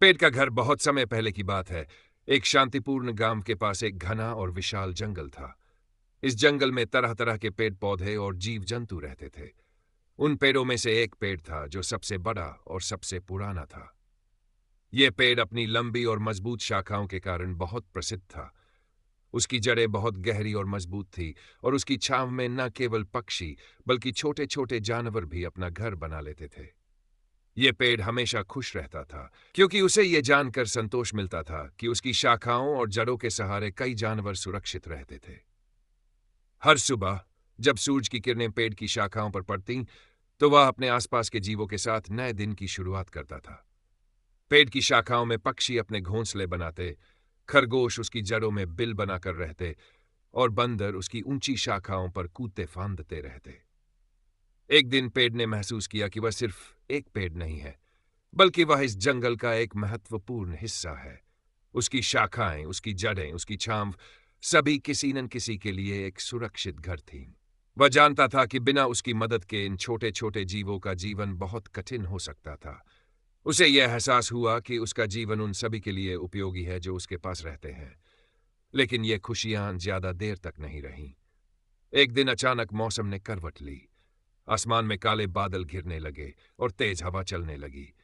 पेड़ का घर बहुत समय पहले की बात है। एक शांतिपूर्ण गांव के पास एक घना और विशाल जंगल था। इस जंगल में तरह तरह के पेड़ पौधे और जीव जंतु रहते थे। उन पेड़ों में से एक पेड़ था जो सबसे बड़ा और सबसे पुराना था। यह पेड़ अपनी लंबी और मजबूत शाखाओं के कारण बहुत प्रसिद्ध था। उसकी जड़ें बहुत गहरी और मजबूत थी और उसकी छांव में न केवल पक्षी बल्कि छोटे छोटे जानवर भी अपना घर बना लेते थे। यह पेड़ हमेशा खुश रहता था क्योंकि उसे यह जानकर संतोष मिलता था कि उसकी शाखाओं और जड़ों के सहारे कई जानवर सुरक्षित रहते थे। हर सुबह जब सूरज की किरणें पेड़ की शाखाओं पर पड़तीं, तो वह अपने आसपास के जीवों के साथ नए दिन की शुरुआत करता था। पेड़ की शाखाओं में पक्षी अपने घोंसले बनाते, खरगोश उसकी जड़ों में बिल बनाकर रहते और बंदर उसकी ऊंची शाखाओं पर कूदते फांदते रहते। एक दिन पेड़ ने महसूस किया कि वह सिर्फ एक पेड़ नहीं है, बल्कि वह इस जंगल का एक महत्वपूर्ण हिस्सा है। उसकी शाखाएं, उसकी जड़ें, उसकी छांव सभी किसी न किसी के लिए एक सुरक्षित घर थीं। वह जानता था कि बिना उसकी मदद के इन छोटे छोटे जीवों का जीवन बहुत कठिन हो सकता था। उसे यह एहसास हुआ कि उसका जीवन उन सभी के लिए उपयोगी है जो उसके पास रहते हैं। लेकिन ये खुशियां ज्यादा देर तक नहीं रहीं। एक दिन अचानक मौसम ने करवट ली। आसमान में काले बादल घिरने लगे और तेज हवा चलने लगी।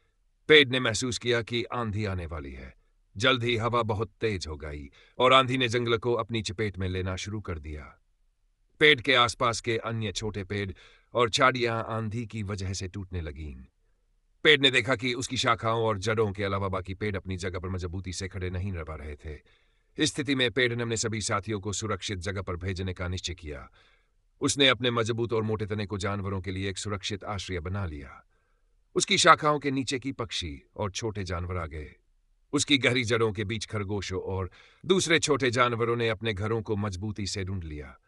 पेड़ ने महसूस किया कि आंधी आने वाली है। जल्द ही हवा बहुत तेज हो गई और आंधी ने जंगल को अपनी चपेट में लेना शुरू कर दिया। पेड़ के आसपास के अन्य छोटे पेड़ और झाड़ियां आंधी की वजह से टूटने लगीं। पेड़ ने देखा कि उसकी शाखाओं और जड़ों के अलावा बाकी पेड़ अपनी जगह पर मजबूती से खड़े नहीं रह पा रहे थे। इस स्थिति में पेड़ ने अपने सभी साथियों को सुरक्षित जगह पर भेजने का निश्चय किया। उसने अपने मजबूत और मोटे तने को जानवरों के लिए एक सुरक्षित आश्रय बना लिया। उसकी शाखाओं के नीचे की पक्षी और छोटे जानवर आ गए। उसकी गहरी जड़ों के बीच खरगोशों और दूसरे छोटे जानवरों ने अपने घरों को मजबूती से ढूंढ लिया।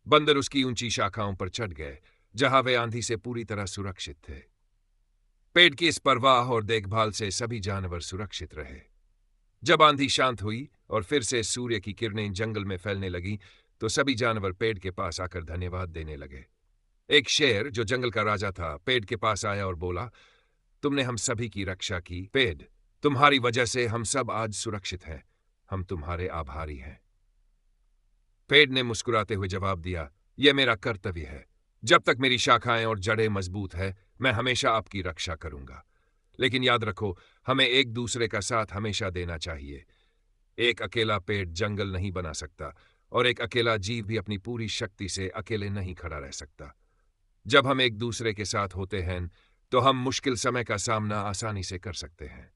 बंदर उसकी ऊंची शाखाओं पर चढ़ गए, जहां वे आंधी से पूरी तरह सुरक्षित थे। पेड़ की इस परवाह और देखभाल से सभी जानवर सुरक्षित रहे। जब आंधी शांत हुई और फिर से सूर्य की किरणें जंगल में फैलने लगी, तो सभी जानवर पेड़ के पास आकर धन्यवाद देने लगे। एक शेर जो जंगल का राजा था, पेड़ के पास आया और बोला, तुमने हम सभी की रक्षा की। पेड़, तुम्हारी वजह से हम सब आज सुरक्षित हैं। हम तुम्हारे आभारी हैं। पेड़ ने मुस्कुराते हुए जवाब दिया, यह मेरा कर्तव्य है। जब तक मेरी शाखाएं और जड़ें मजबूत है, मैं हमेशा आपकी रक्षा करूंगा। लेकिन याद रखो, हमें एक दूसरे का साथ हमेशा देना चाहिए। एक अकेला पेड़ जंगल नहीं बना सकता और एक अकेला जीव भी अपनी पूरी शक्ति से अकेले नहीं खड़ा रह सकता। जब हम एक दूसरे के साथ होते हैं, तो हम मुश्किल समय का सामना आसानी से कर सकते हैं।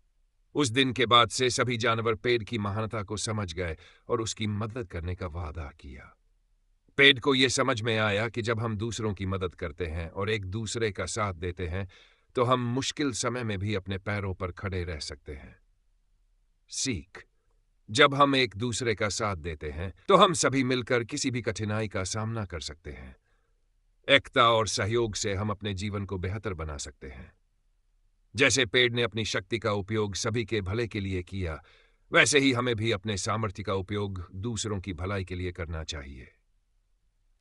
उस दिन के बाद से सभी जानवर पेड़ की महानता को समझ गए और उसकी मदद करने का वादा किया। पेड़ को यह समझ में आया कि जब हम दूसरों की मदद करते हैं और एक दूसरे का साथ देते हैं, तो हम मुश्किल समय में भी अपने पैरों पर खड़े रह सकते हैं। सीख: जब हम एक दूसरे का साथ देते हैं, तो हम सभी मिलकर किसी भी कठिनाई का सामना कर सकते हैं। एकता और सहयोग से हम अपने जीवन को बेहतर बना सकते हैं। जैसे पेड़ ने अपनी शक्ति का उपयोग सभी के भले के लिए किया, वैसे ही हमें भी अपने सामर्थ्य का उपयोग दूसरों की भलाई के लिए करना चाहिए।